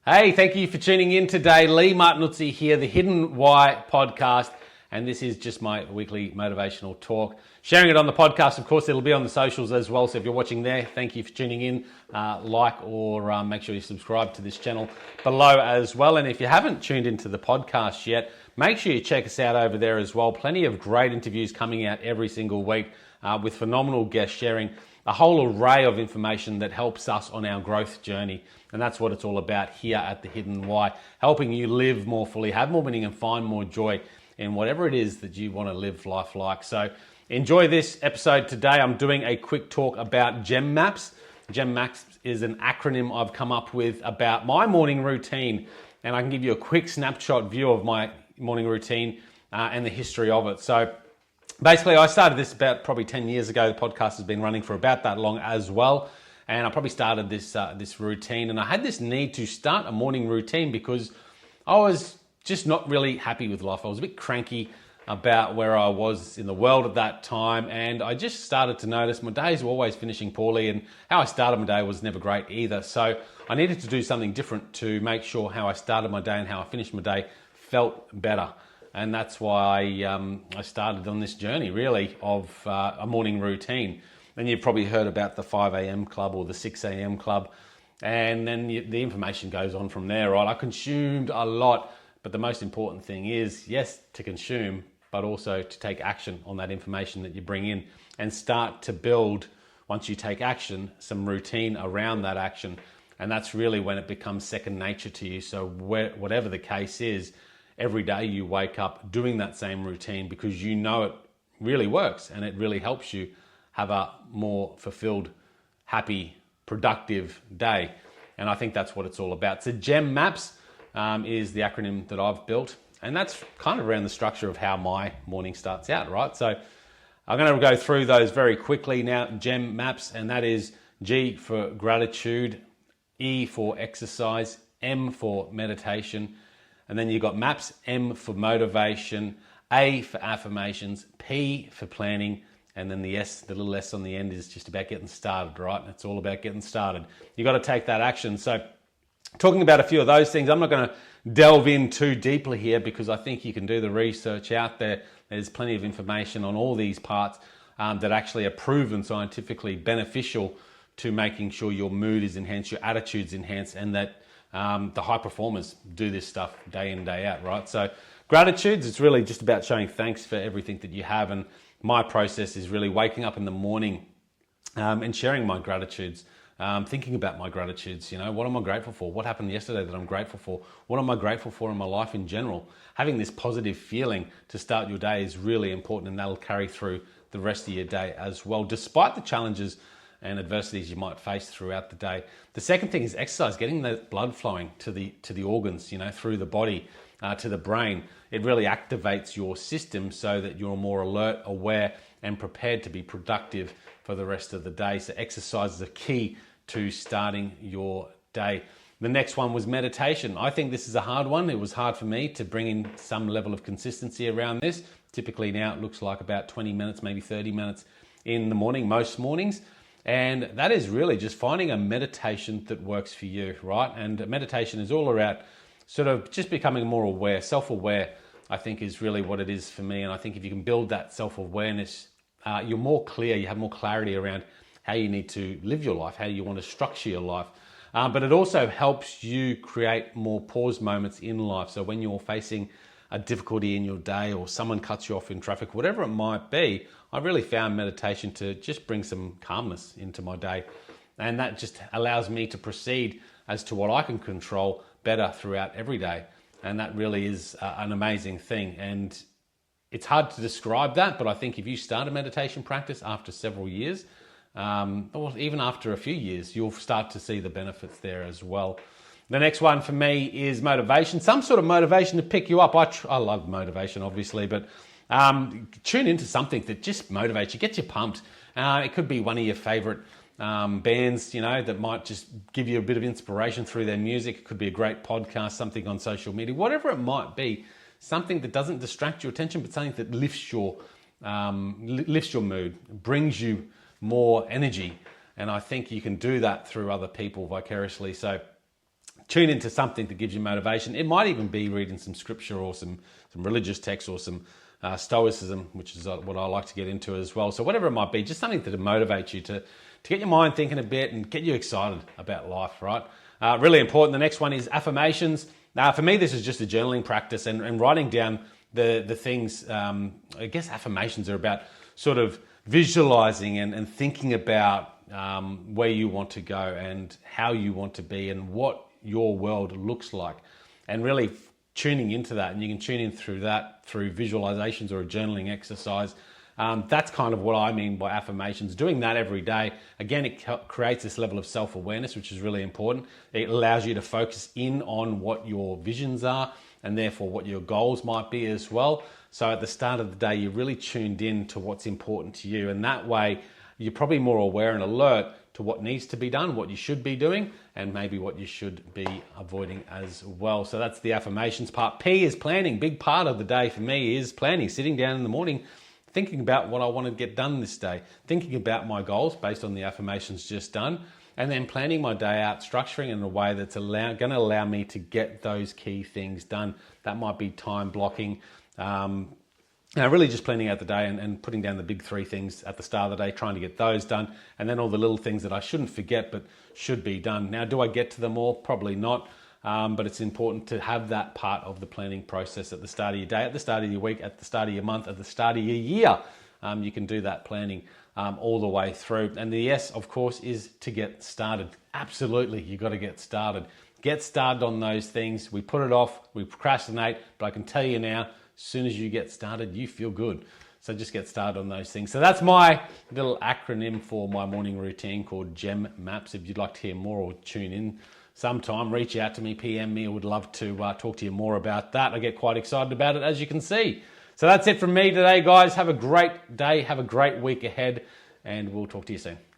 Hey, thank you for tuning in today. Leighmartinuzzi here, the Hidden Why podcast, and this is just my weekly motivational talk. Sharing it on the podcast, of course, it'll be on the socials as well, so if you're watching there, thank you for tuning in. Like or make sure you subscribe to this channel below as well, and if you haven't tuned into the podcast yet, make sure you check us out over there as well. Plenty of great interviews coming out every single week with phenomenal guests sharing a whole array of information that helps us on our growth journey. And that's what it's all about here at The Hidden Why, helping you live more fully, have more meaning and find more joy in whatever it is that you want to live life like. So enjoy this episode today. I'm doing a quick talk about GEMMAPS. GEMMAPS is an acronym I've come up with about my morning routine. And I can give you a quick snapshot view of my morning routine and the history of it. So basically, I started this about probably 10 years ago. The podcast has been running for about that long as well. And I probably started this routine. And I had this need to start a morning routine because I was just not really happy with life. I was a bit cranky about where I was in the world at that time. And I just started to notice my days were always finishing poorly. And how I started my day was never great either. So I needed to do something different to make sure how I started my day and how I finished my day felt better. And that's why I started on this journey, really, of a morning routine. And you've probably heard about the 5 a.m. club or the 6 a.m. club. And then the information goes on from there, right? I consumed a lot, but the most important thing is, yes, to consume, but also to take action on that information that you bring in and start to build, once you take action, some routine around that action. And that's really when it becomes second nature to you. So whatever the case is, every day you wake up doing that same routine because you know it really works and it really helps you have a more fulfilled, happy, productive day. And I think that's what it's all about. So GEMMAPS is the acronym that I've built. And that's kind of around the structure of how my morning starts out, right? So I'm going to go through those very quickly now. GEMMAPS, and that is G for gratitude, E for exercise, M for meditation, and then you've got MAPS, M for motivation, A for affirmations, P for planning, and then the S, the little S on the end, is just about getting started, right? It's all about getting started. You've got to take that action. So talking about a few of those things, I'm not going to delve in too deeply here because I think you can do the research out there. There's plenty of information on all these parts that actually are proven scientifically beneficial to making sure your mood is enhanced, your attitude's enhanced, and that the high performers do this stuff day in, day out, right? So gratitudes, it's really just about showing thanks for everything that you have. And my process is really waking up in the morning and sharing my gratitudes, thinking about my gratitudes. You know, what am I grateful for? What happened yesterday that I'm grateful for? What am I grateful for in my life in general? Having this positive feeling to start your day is really important, and that'll carry through the rest of your day as well, despite the challenges and adversities you might face throughout the day. The second thing is exercise, getting the blood flowing to the organs, you know, through the body, to the brain. It really activates your system so that you're more alert, aware, and prepared to be productive for the rest of the day. So exercise is a key to starting your day. The next one was meditation. I think this is a hard one. It was hard for me to bring in some level of consistency around this. Typically now it looks like about 20 minutes, maybe 30 minutes in the morning, most mornings. And that is really just finding a meditation that works for you, right? And meditation is all about sort of just becoming more aware. Self-aware, I think, is really what it is for me. And I think if you can build that self-awareness, you're more clear, you have more clarity around how you need to live your life, how you want to structure your life. But it also helps you create more pause moments in life. So when you're facing a difficulty in your day or someone cuts you off in traffic, whatever it might be, I've really found meditation to just bring some calmness into my day. And that just allows me to proceed as to what I can control better throughout every day. And that really is an amazing thing. And it's hard to describe that, but I think if you start a meditation practice after several years, or even after a few years, you'll start to see the benefits there as well. The next one for me is motivation, some sort of motivation to pick you up. I love motivation, obviously, but tune into something that just motivates you, gets you pumped. It could be one of your favorite bands, you know, that might just give you a bit of inspiration through their music. It could be a great podcast, something on social media, whatever it might be, something that doesn't distract your attention, but something that lifts your mood, brings you more energy. And I think you can do that through other people vicariously. So tune into something that gives you motivation. It might even be reading some scripture or some religious text or some stoicism, which is what I like to get into as well. So whatever it might be, just something that motivates you to get your mind thinking a bit and get you excited about life, right? Really important. The next one is affirmations. Now, for me, this is just a journaling practice and writing down the things. I guess affirmations are about sort of visualizing and thinking about where you want to go and how you want to be and what your world looks like, and really tuning into that. And you can tune in through that through visualizations or a journaling exercise. That's kind of what I mean by affirmations. Doing that every day, again, it creates this level of self-awareness, which is really important. It allows you to focus in on what your visions are and therefore what your goals might be as well. So at the start of the day, you're really tuned in to what's important to you. And that way, you're probably more aware and alert to what needs to be done, what you should be doing, and maybe what you should be avoiding as well. So that's the affirmations part. P is planning. Big part of the day for me is planning, sitting down in the morning, thinking about what I want to get done this day, thinking about my goals based on the affirmations just done, and then planning my day out, structuring in a way that's going to allow me to get those key things done. That might be time blocking, really just planning out the day and putting down the big 3 things at the start of the day, trying to get those done, and then all the little things that I shouldn't forget but should be done. Now, do I get to them all? Probably not, but it's important to have that part of the planning process at the start of your day, at the start of your week, at the start of your month, at the start of your year. You can do that planning all the way through. And the S, of course, is to get started. Absolutely, you got to get started. Get started on those things. We put it off, we procrastinate, but I can tell you now, as soon as you get started, you feel good. So just get started on those things. So that's my little acronym for my morning routine called GEMMAPS. If you'd like to hear more or tune in sometime, reach out to me, PM me. I would love to talk to you more about that. I get quite excited about it, as you can see. So that's it from me today, guys. Have a great day. Have a great week ahead, and we'll talk to you soon.